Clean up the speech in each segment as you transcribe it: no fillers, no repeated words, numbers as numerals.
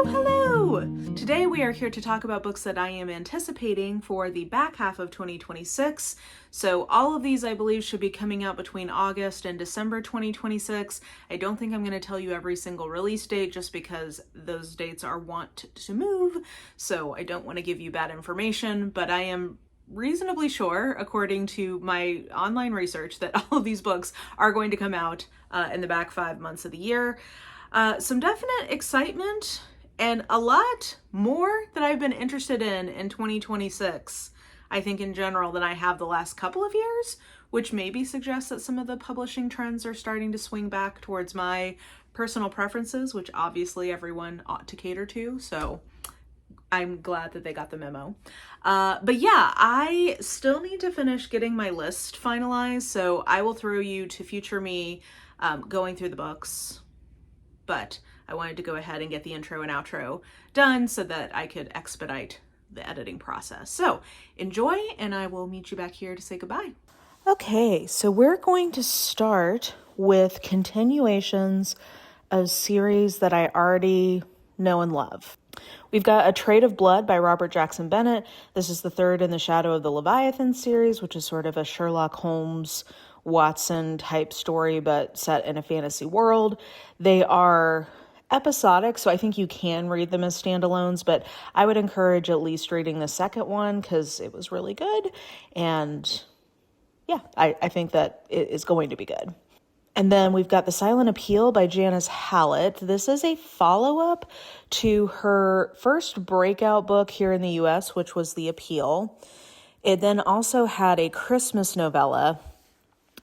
Oh, hello! Today we are here to talk about books that I am anticipating for the back half of 2026. So all of these I believe should be coming out between August and December 2026. I don't think I'm going to tell you every single release date just because those dates are wont to move. So I don't want to give you bad information, but I am reasonably sure, according to my online research, that all of these books are going to come out in the back 5 months of the year. Some definite excitement and a lot more that I've been interested in 2026, I think in general, than I have the last couple of years, which maybe suggests that some of the publishing trends are starting to swing back towards my personal preferences, which obviously everyone ought to cater to, so I'm glad that they got the memo. But yeah, I still need to finish getting my list finalized, so I will throw you to future me going through the books. But I wanted to go ahead and get the intro and outro done so that I could expedite the editing process. So enjoy, and I will meet you back here to say goodbye. Okay, so we're going to start with continuations of series that I already know and love. We've got A Trade of Blood by Robert Jackson Bennett. This is the third in the Shadow of the Leviathan series, which is sort of a Sherlock Holmes, Watson type story, but set in a fantasy world. They are episodic, so I think you can read them as standalones, but I would encourage at least reading the second one because it was really good. And yeah, I think that it is going to be good. And then we've got The Silent Appeal by Janice Hallett. This is a follow-up to her first breakout book here in the US, which was The Appeal. It then also had a Christmas novella,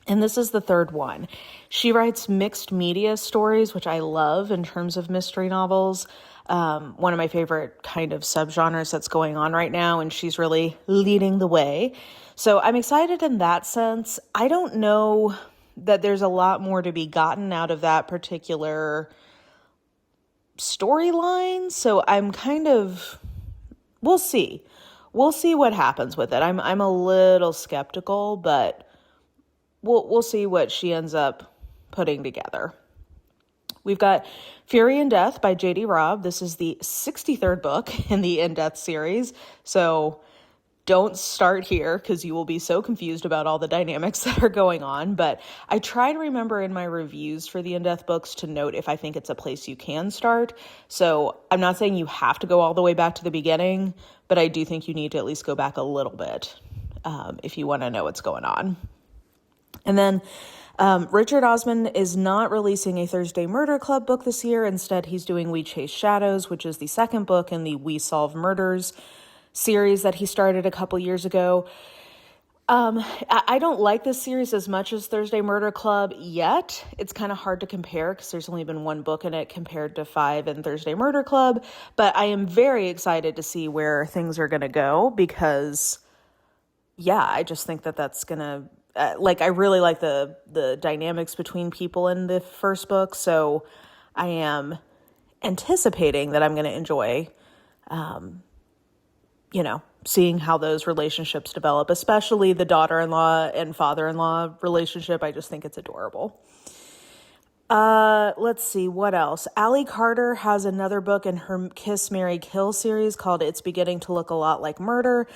and this is the third one. She writes mixed media stories, which I love in terms of mystery novels. One of my favorite kind of subgenres that's going on right now, and she's really leading the way. So I'm excited in that sense. I don't know that there's a lot more to be gotten out of that particular storyline. So I'm kind of, we'll see. We'll see what happens with it. I'm a little skeptical, but we'll see what she ends up putting together. We've got Fury and Death by J.D. Robb. This is the 63rd book in the In Death series. So don't start here because you will be so confused about all the dynamics that are going on. But I try to remember in my reviews for the In Death books to note if I think it's a place you can start. So I'm not saying you have to go all the way back to the beginning, but I do think you need to at least go back a little bit if you want to know what's going on. And then Richard Osman is not releasing a Thursday Murder Club book this year. Instead, he's doing We Chase Shadows, which is the second book in the We Solve Murders series that he started a couple years ago. I don't like this series as much as Thursday Murder Club yet. It's kind of hard to compare because there's only been one book in it compared to 5 in Thursday Murder Club. But I am very excited to see where things are going to go because, yeah, I just think that that's going to... I really like the dynamics between people in the first book, so I am anticipating that I'm going to enjoy, seeing how those relationships develop, especially the daughter-in-law and father-in-law relationship. I just think it's adorable. Let's see, what else? Allie Carter has another book in her Kiss, Marry, Kill series called It's Beginning to Look a Lot Like Murder.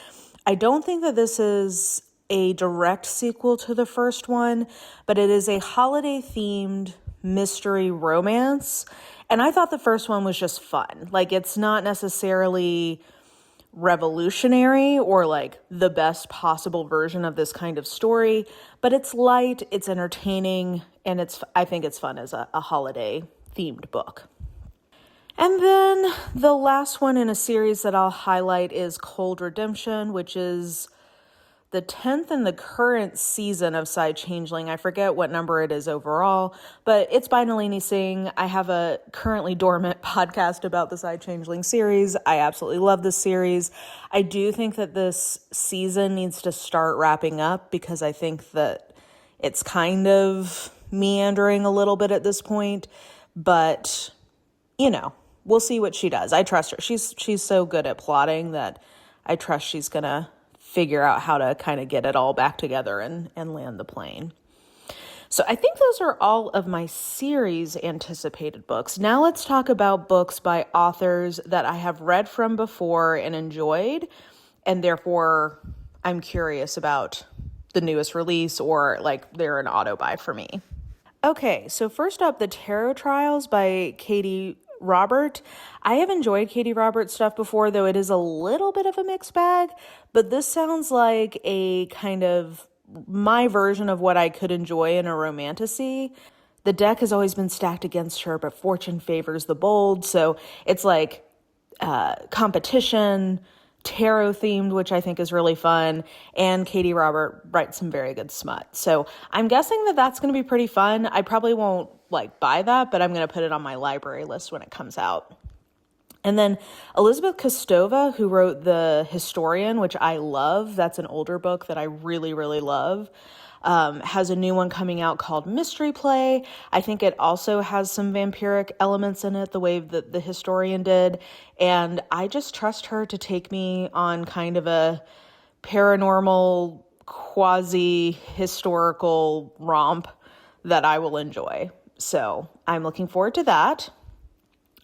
I don't think that this is a direct sequel to the first one, but it is a holiday-themed mystery romance. And I thought the first one was just fun. Like, it's not necessarily revolutionary or like the best possible version of this kind of story, but it's light, it's entertaining, and I think it's fun as a holiday-themed book. And then the last one in a series that I'll highlight is Cold Redemption, which is the 10th in the current season of Changeling. I forget what number it is overall, but it's by Nalini Singh. I have a currently dormant podcast about the Changeling series. I absolutely love this series. I do think that this season needs to start wrapping up because I think that it's kind of meandering a little bit at this point, but we'll see what she does. I trust her. She's so good at plotting that I trust she's going to figure out how to kind of get it all back together and land the plane. So I think those are all of my series anticipated books. Now let's talk about books by authors that I have read from before and enjoyed, and therefore I'm curious about the newest release, or like they're an auto buy for me. Okay, so first up, The Tarot Trials by Katie Robert. I have enjoyed Katie Robert's stuff before, though it is a little bit of a mixed bag, but this sounds like a kind of my version of what I could enjoy in a romantasy. The deck has always been stacked against her, but fortune favors the bold, so it's like competition, tarot themed, which I think is really fun. And Katie Robert writes some very good smut. So I'm guessing that that's going to be pretty fun. I probably won't like buy that, but I'm going to put it on my library list when it comes out. And then Elizabeth Kostova, who wrote The Historian, which I love. That's an older book that I really, really love. Has a new one coming out called Mystery Play. I think it also has some vampiric elements in it, the way that The Historian did. And I just trust her to take me on kind of a paranormal, quasi-historical romp that I will enjoy. So I'm looking forward to that.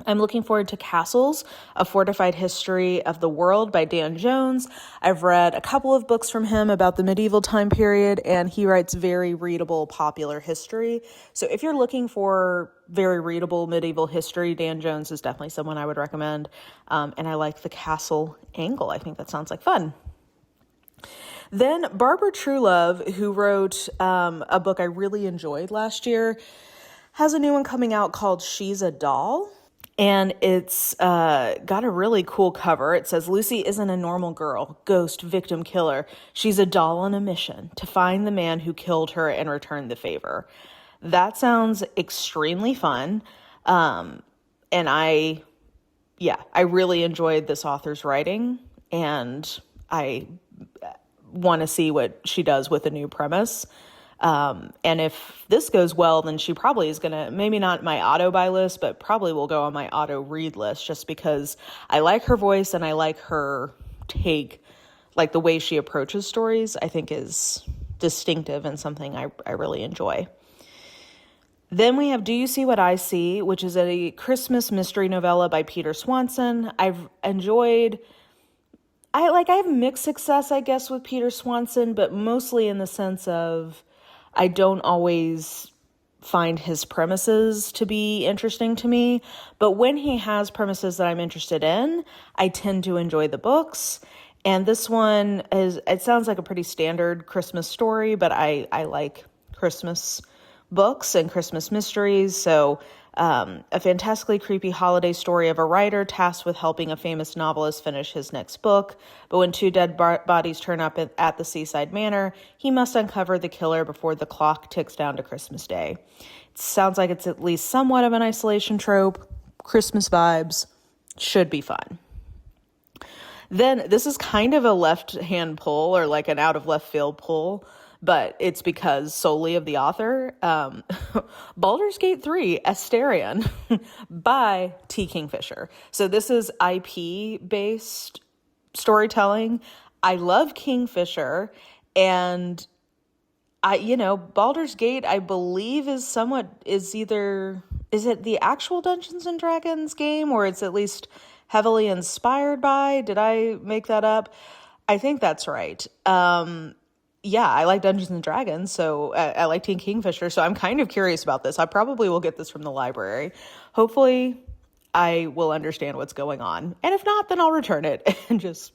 I'm looking forward to Castles, A Fortified History of the World by Dan Jones. I've read a couple of books from him about the medieval time period, and he writes very readable popular history. So if you're looking for very readable medieval history, Dan Jones is definitely someone I would recommend. And I like the castle angle. I think that sounds like fun. Then Barbara Truelove, who wrote a book I really enjoyed last year, has a new one coming out called She's a Doll. And it's got a really cool cover. It says, Lucy isn't a normal girl, ghost, victim, killer. She's a doll on a mission to find the man who killed her and return the favor. That sounds extremely fun. And I really enjoyed this author's writing. And I want to see what she does with a new premise. And if this goes well, then she probably is going to, maybe not my auto buy list, but probably will go on my auto read list, just because I like her voice and I like her take, like the way she approaches stories, I think is distinctive and something I really enjoy. Then we have Do You See What I See, which is a Christmas mystery novella by Peter Swanson. I've enjoyed, I have mixed success, I guess, with Peter Swanson, but mostly in the sense of I don't always find his premises to be interesting to me. But when he has premises that I'm interested in, I tend to enjoy the books. And this one it sounds like a pretty standard Christmas story, but I like Christmas books and Christmas mysteries. So a fantastically creepy holiday story of a writer tasked with helping a famous novelist finish his next book. But when two dead bodies turn up at the seaside manor, he must uncover the killer before the clock ticks down to Christmas Day. It sounds like it's at least somewhat of an isolation trope. Christmas vibes. Should be fun. Then this is kind of a left-hand pull, or like an out-of-left-field pull, but it's because solely of the author. Baldur's Gate 3, Asterion by T. Kingfisher. So this is IP-based storytelling. I love Kingfisher, and Baldur's Gate, I believe, is it the actual Dungeons and Dragons game, or it's at least heavily inspired by? Did I make that up? I think that's right. I like Dungeons and Dragons, so I like Teen Kingfisher, so I'm kind of curious about this. I probably will get this from the library. Hopefully, I will understand what's going on. And if not, then I'll return it and just,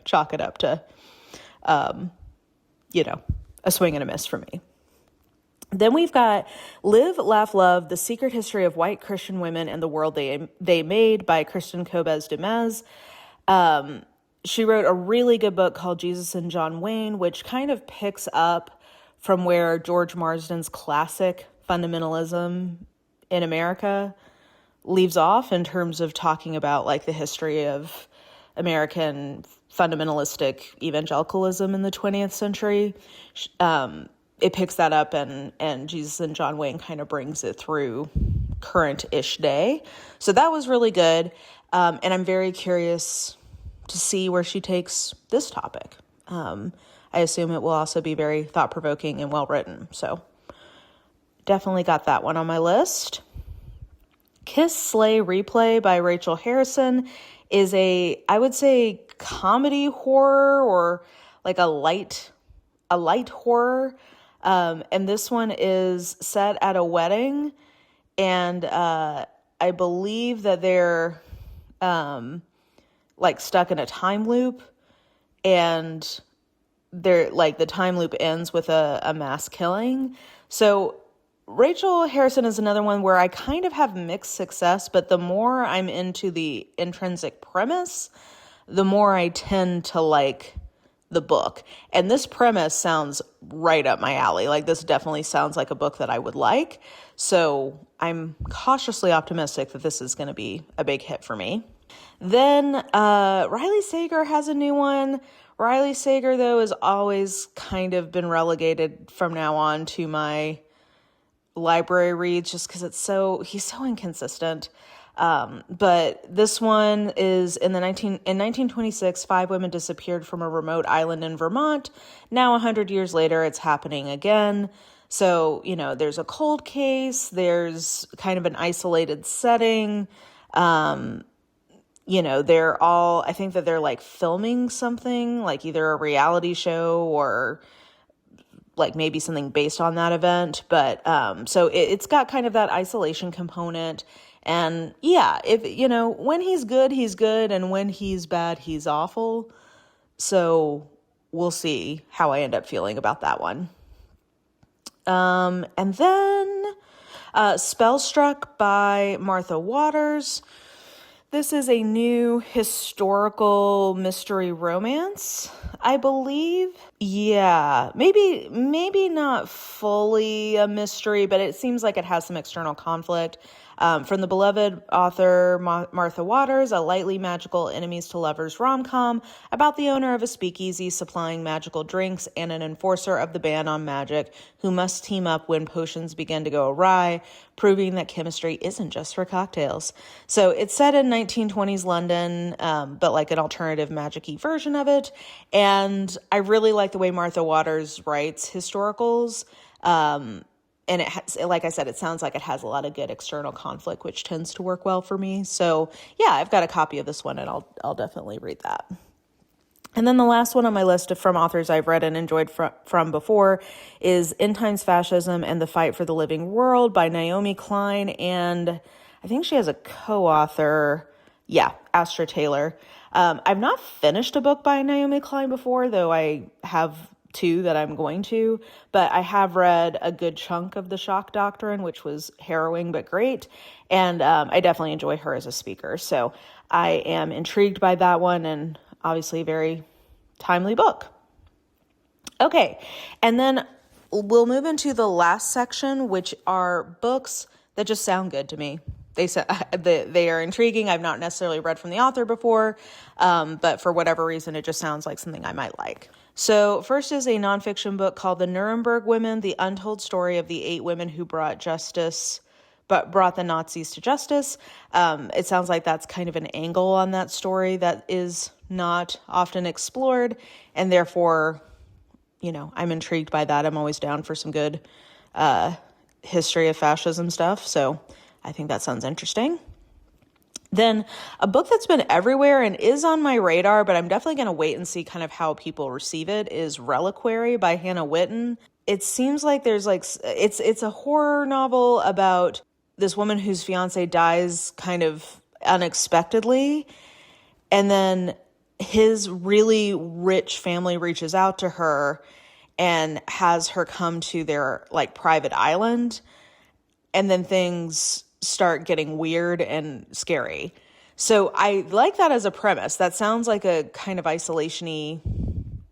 chalk it up to, a swing and a miss for me. Then we've got Live, Laugh, Love, The Secret History of White Christian Women and the World They Made by Kristen Kobes Demez. She wrote a really good book called Jesus and John Wayne, which kind of picks up from where George Marsden's classic fundamentalism in America leaves off, in terms of talking about like the history of American fundamentalistic evangelicalism in the 20th century. It picks that up, and Jesus and John Wayne kind of brings it through current-ish day. So that was really good. And I'm very curious to see where she takes this topic. I assume it will also be very thought-provoking and well-written. So Definitely got that one on my list. Kiss, Slay, Replay by Rachel Harrison is I would say, comedy horror, or like a light horror. And this one is set at a wedding, and I believe that they're like stuck in a time loop, and they're like the time loop ends with a mass killing. So Rachel Harrison is another one where I kind of have mixed success, but the more I'm into the intrinsic premise, the more I tend to like the book. And this premise sounds right up my alley. Like, this definitely sounds like a book that I would like. So I'm cautiously optimistic that this is going to be a big hit for me. Then Riley Sager has a new one. Riley Sager, though, has always kind of been relegated from now on to my library reads just because he's so inconsistent. But this one is in 1926, 5 women disappeared from a remote island in Vermont. Now 100 years later, it's happening again. So, there's a cold case, there's kind of an isolated setting. I think that they're like filming something, like either a reality show or like maybe something based on that event. But so it's got kind of that isolation component. And yeah, when he's good, and when he's bad, he's awful. So we'll see how I end up feeling about that one. And then Spellstruck by Martha Waters. This is a new historical mystery romance, I believe. Yeah, maybe not fully a mystery, but it seems like it has some external conflict. From the beloved author Martha Waters, a lightly magical enemies to lovers rom-com about the owner of a speakeasy supplying magical drinks and an enforcer of the ban on magic who must team up when potions begin to go awry, proving that chemistry isn't just for cocktails. So it's set in 1920s London, but like an alternative magic-y version of it. And I really like the way Martha Waters writes historicals. And it has, like I said, it sounds like it has a lot of good external conflict, which tends to work well for me. So yeah, I've got a copy of this one, and I'll definitely read that. And then the last one on my list from authors I've read and enjoyed from before is End Times Fascism and the Fight for the Living World by Naomi Klein. And I think she has a co-author. Yeah, Astra Taylor. I've not finished a book by Naomi Klein before, though I have 2 that I'm going to, but I have read a good chunk of The Shock Doctrine, which was harrowing but great, and I definitely enjoy her as a speaker, so I am intrigued by that one, and obviously a very timely book. Okay, and then we'll move into the last section, which are books that just sound good to me. They are intriguing. I've not necessarily read from the author before, but for whatever reason, it just sounds like something I might like. So first is a nonfiction book called The Nuremberg Women, The Untold Story of the 8 Women Who Brought the Nazis to justice. It sounds like that's kind of an angle on that story that is not often explored, and therefore, I'm intrigued by that. I'm always down for some good history of fascism stuff, so I think that sounds interesting. Then a book that's been everywhere and is on my radar, but I'm definitely going to wait and see kind of how people receive it, is Reliquary by Hannah Witten. It seems like there's it's a horror novel about this woman whose fiance dies kind of unexpectedly, and then his really rich family reaches out to her and has her come to their like private island, and then things start getting weird and scary. So I like that as a premise. That sounds like a kind of isolation-y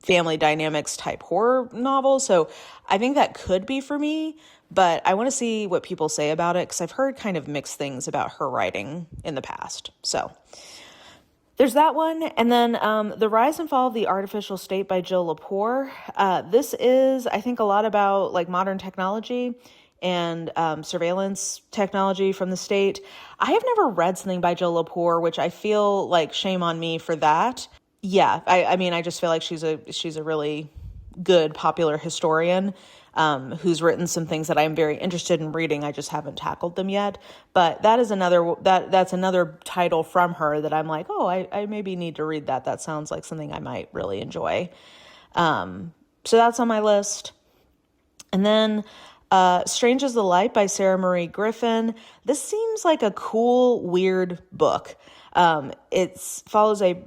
family dynamics type horror novel. So I think that could be for me, but I want to see what people say about it because I've heard kind of mixed things about her writing in the past. So there's that one. And then The Rise and Fall of the Artificial State by Jill Lepore. This is, I think, a lot about like modern technology and surveillance technology from the state. I have never read something by Jill Lepore, which I feel like shame on me for that. Yeah, I mean, I just feel like she's a really good popular historian. who's written some things that I'm very interested in reading. I just haven't tackled them yet. But that's another title from her that I'm like, oh, I maybe need to read that. That sounds like something I might really enjoy. So that's on my list. And then Strange as the Light by Sarah Marie Griffin. This seems like a cool, weird book. It follows a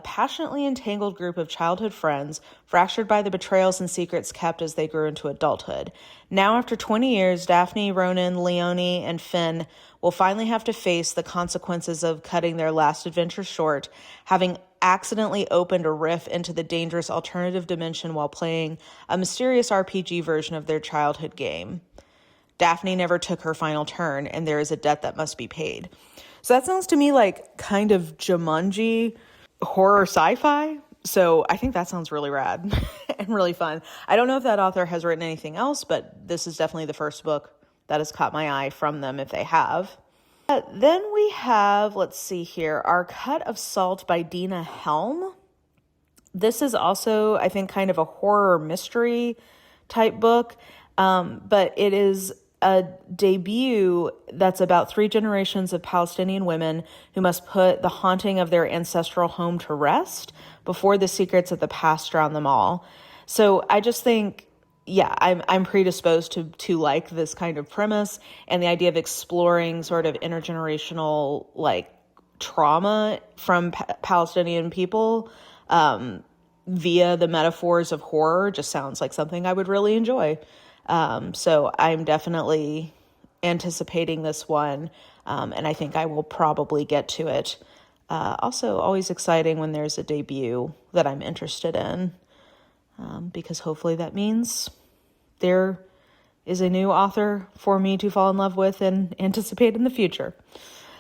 passionately entangled group of childhood friends, fractured by the betrayals and secrets kept as they grew into adulthood. Now, after 20 years, Daphne, Ronan, Leonie, and Finn will finally have to face the consequences of cutting their last adventure short, having accidentally opened a rift into the dangerous alternative dimension while playing a mysterious RPG version of their childhood game. Daphne never took her final turn, and there is a debt that must be paid. So that sounds to me like kind of Jumanji horror sci-fi. So I think that sounds really rad and really fun. I don't know if that author has written anything else, but this is definitely the first book that has caught my eye from them if they have. Then we have, let's see here, Our Cut of Salt by Dina Helm. This is also, I think, kind of a horror mystery type book, but it is a debut that's about 3 generations of Palestinian women who must put the haunting of their ancestral home to rest before the secrets of the past drown them all. So I just think, yeah, I'm predisposed to like this kind of premise and the idea of exploring sort of intergenerational like trauma from Palestinian people via the metaphors of horror just sounds like something I would really enjoy. So I'm definitely anticipating this one, and I think I will probably get to it. Also, always exciting when there's a debut that I'm interested in, because hopefully that means there is a new author for me to fall in love with and anticipate in the future.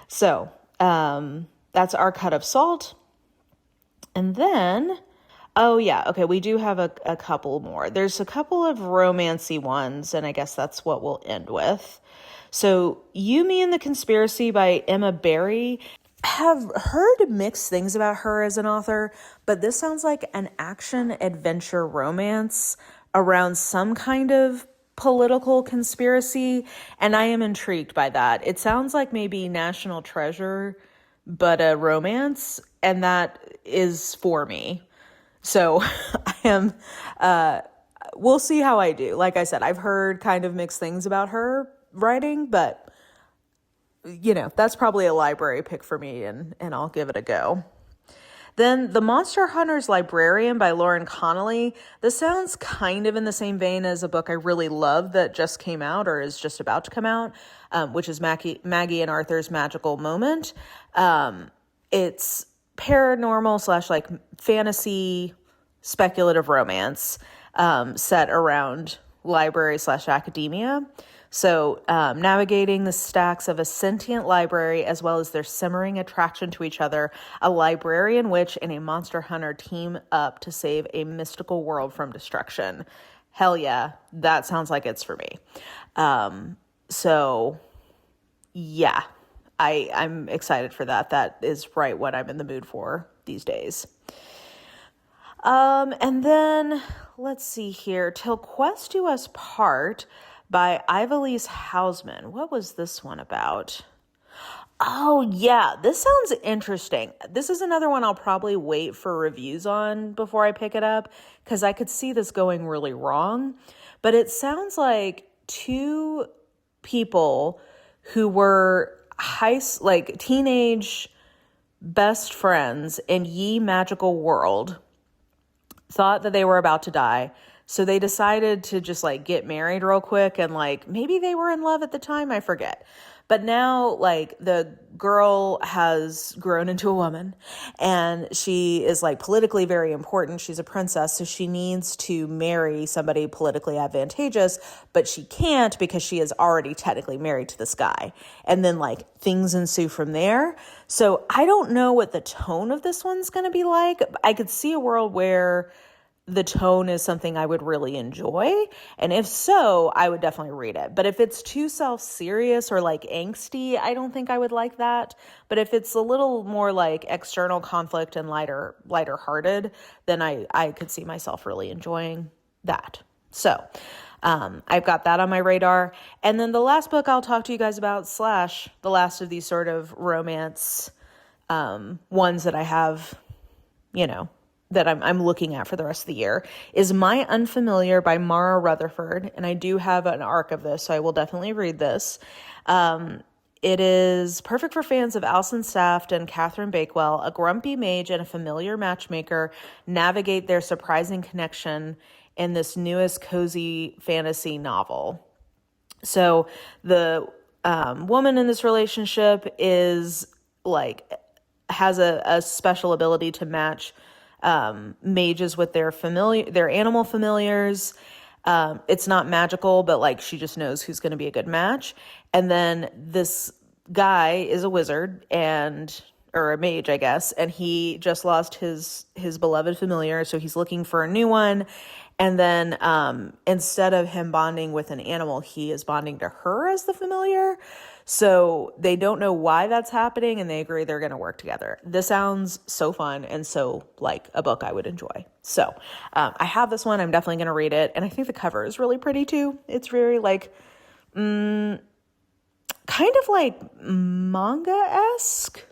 So that's Our Cut of Salt. And then... oh, yeah. Okay, we do have a couple more. There's a couple of romancy ones, and I guess that's what we'll end with. So, You, Me, and the Conspiracy by Emma Barry. Have heard mixed things about her as an author, but this sounds like an action-adventure romance around some kind of political conspiracy, and I am intrigued by that. It sounds like maybe National Treasure, but a romance, and that is for me. So I am, we'll see how I do. Like I said, I've heard kind of mixed things about her writing, but you know, that's probably a library pick for me and I'll give it a go. Then The Monster Hunter's Librarian by Lauren Connolly. This sounds kind of in the same vein as a book I really love that just came out or is just about to come out, which is Maggie and Arthur's Magical Moment. It's paranormal / like fantasy speculative romance set around library / academia. So navigating the stacks of a sentient library as well as their simmering attraction to each other, a librarian witch and a monster hunter team up to save a mystical world from destruction. Hell yeah, that sounds like it's for me. So yeah, I'm excited for that. That is right what I'm in the mood for these days. And then let's see here. Till Quest Do Us Part by Ivalise Hausman. What was this one about? Oh yeah, this sounds interesting. This is another one I'll probably wait for reviews on before I pick it up because I could see this going really wrong. But it sounds like 2 people who were teenage best friends in ye magical world thought that they were about to die. So they decided to just like get married real quick and like maybe they were in love at the time, I forget. But now like the girl has grown into a woman and she is like politically very important. She's a princess, so she needs to marry somebody politically advantageous, but she can't because she is already technically married to this guy. And then like things ensue from there. So I don't know what the tone of this one's going to be like. I could see a world where the tone is something I would really enjoy. And if so, I would definitely read it. But if it's too self-serious or like angsty, I don't think I would like that. But if it's a little more like external conflict and lighter hearted, then I could see myself really enjoying that. So I've got that on my radar. And then the last book I'll talk to you guys about, slash the last of these sort of romance ones that I have, that I'm looking at for the rest of the year, is My Unfamiliar by Mara Rutherford. And I do have an arc of this, so I will definitely read this. It is perfect for fans of Alison Saft and Catherine Bakewell. A grumpy mage and a familiar matchmaker navigate their surprising connection in this newest cozy fantasy novel. So the woman in this relationship is has a special ability to match mages with their animal familiars. It's not magical, but she just knows who's going to be a good match. And then this guy is a wizard or a mage, I guess, and he just lost his beloved familiar, so he's looking for a new one. And then instead of him bonding with an animal, he is bonding to her as the familiar. So they don't know why that's happening, and they agree they're going to work together. This sounds so fun and so like a book I would enjoy. So I have this one. I'm definitely going to read it. And I think the cover is really pretty too. It's very kind of like manga-esque.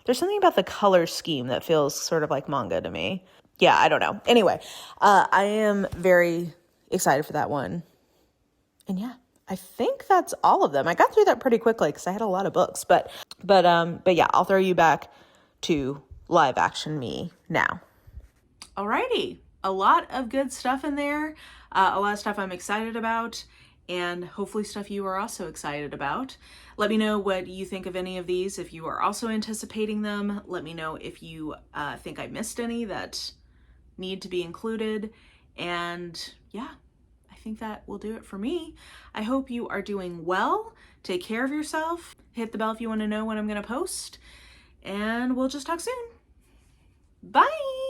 There's something about the color scheme that feels sort of like manga to me. Yeah, I don't know. Anyway, I am very excited for that one. And yeah, I think that's all of them. I got through that pretty quickly because I had a lot of books. But yeah, I'll throw you back to live action me now. Alrighty, a lot of good stuff in there. A lot of stuff I'm excited about, and hopefully stuff you are also excited about. Let me know what you think of any of these. If you are also anticipating them, let me know if you think I missed any that need to be included. And yeah, I think that will do it for me. I hope you are doing well. Take care of yourself. Hit the bell if you want to know when I'm going to post. And we'll just talk soon. Bye!